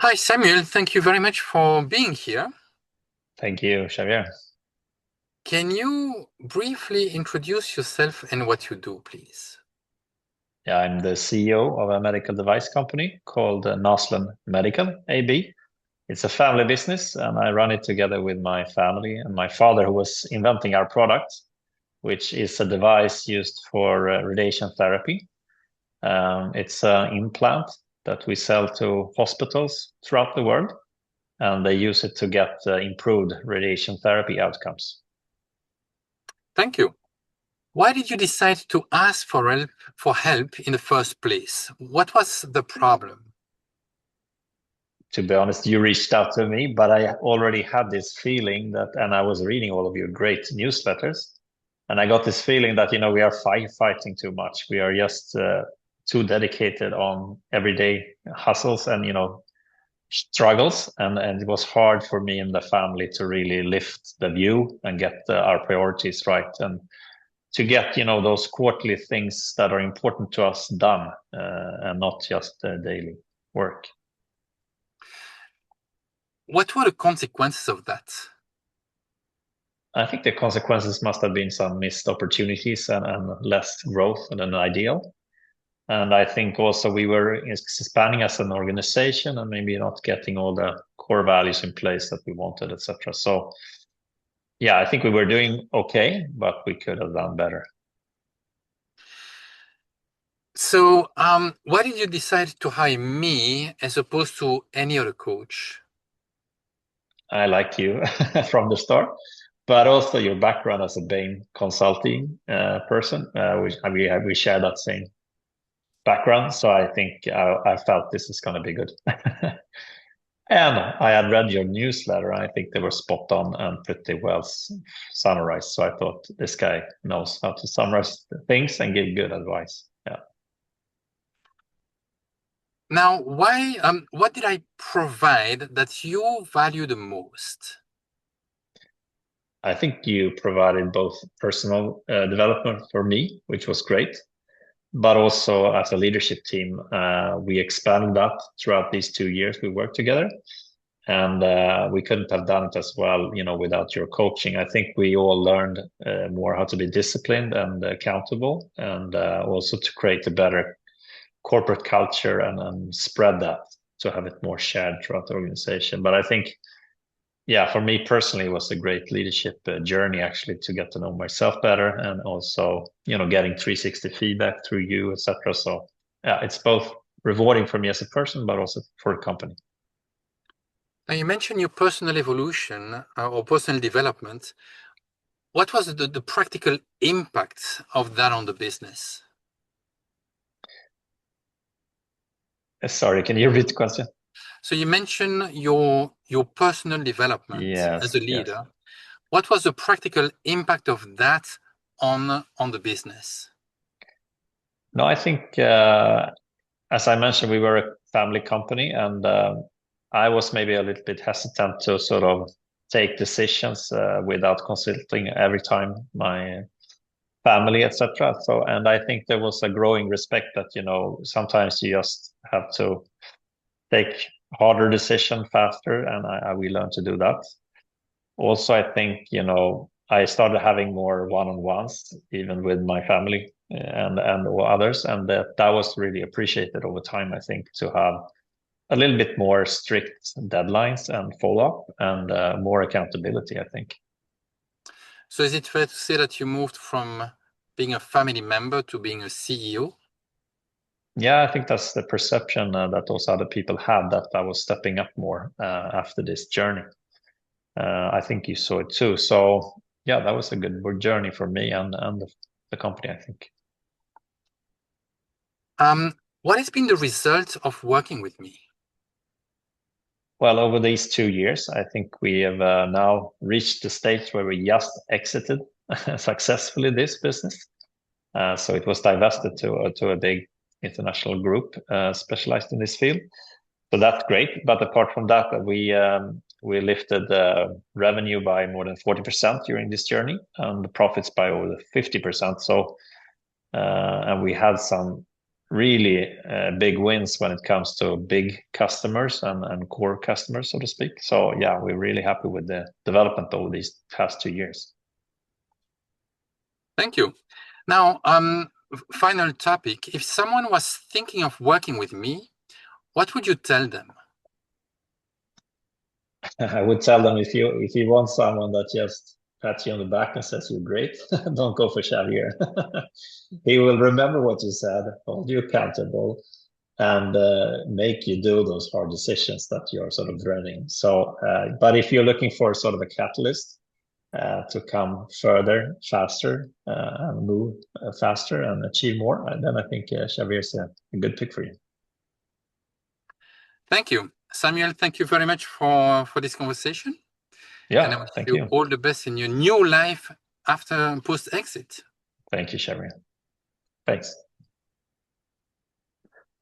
Hi, Samuel. Thank you very much for being here. Thank you, Xavier. Can you briefly introduce yourself and what you do, please? Yeah, I'm the CEO of a medical device company called Naslund Medical AB. It's a family business, and I run it together with my family and my father, who was inventing our product, which is a device used for radiation therapy. It's an implant that we sell to hospitals throughout the world, and they use it to get improved radiation therapy outcomes. Thank you. Why did you decide to ask for help in the first place? What was the problem? To be honest, you reached out to me, but I already had this feeling that, and I was reading all of your great newsletters, and I got this feeling that, we are fighting too much. We are just too dedicated on everyday hustles and, struggles. And it was hard for me and the family to really lift the view and get our priorities right. And to get, those quarterly things that are important to us done and not just daily work. What were the consequences of that? I think the consequences must have been some missed opportunities and less growth than ideal. And I think also we were expanding as an organization and maybe not getting all the core values in place that we wanted, etc. So yeah, I think we were doing okay, but we could have done better. So, why did you decide to hire me as opposed to any other coach? I liked you from the start, but also your background as a Bain consulting person. We share that same background, so I think I felt this is going to be good. And I had read your newsletter, and I think they were spot on and pretty well summarized. So I thought this guy knows how to summarize things and give good advice. Yeah. Now, what did I provide that you value the most? I think you provided both personal development for me, which was great, but also as a leadership team, we expanded that throughout these 2 years we worked together. And we couldn't have done it as well, without your coaching. I think we all learned more how to be disciplined and accountable, and also to create a better corporate culture and spread that to have it more shared throughout the organization. But I think, yeah, for me personally, it was a great leadership journey actually to get to know myself better, and also, getting 360 feedback through you, etc. So yeah, it's both rewarding for me as a person, but also for the company. Now, you mentioned your personal evolution or personal development. What was the practical impact of that on the business? Sorry, can you repeat the question? So you mentioned your personal development as a Yes, yes. leader. What was the practical impact of that on the business? No, I think, as I mentioned, we were a family company, and I was maybe a little bit hesitant to sort of take decisions without consulting every time my family, etc. So, and I think there was a growing respect that, sometimes you just have to take harder decision faster, and we learned to do that. Also, I think, I started having more one-on-ones, even with my family and others, and that was really appreciated over time, I think, to have a little bit more strict deadlines and follow-up and more accountability, I think. So is it fair to say that you moved from being a family member to being a CEO? Yeah, I think that's the perception that those other people had, that I was stepping up more after this journey. I think you saw it too. So yeah, that was a good journey for me and the company, I think. What has been the result of working with me? Well, over these 2 years, I think we have now reached the stage where we just exited successfully this business. So it was divested to a big international group specialized in this field. So that's great. But apart from that, we lifted the revenue by more than 40% during this journey, and the profits by over 50%. So and we had some really big wins when it comes to big customers and core customers, so to speak. So yeah, we're really happy with the development over these past 2 years. Thank you. Now, final topic. If someone was thinking of working with me, what would you tell them? I would tell them, if you want someone that just pats you on the back and says you're great, don't go for Xavier. He will remember what you said, hold you accountable, and make you do those hard decisions that you're sort of dreading. So, but if you're looking for sort of a catalyst to come further, faster, and move faster and achieve more, then I think Xavier is a good pick for you. Thank you. Samuel, thank you very much for this conversation. Yeah, and I wish thank you you. all the best in your new life after post-exit. Thank you, Xavier. Thanks.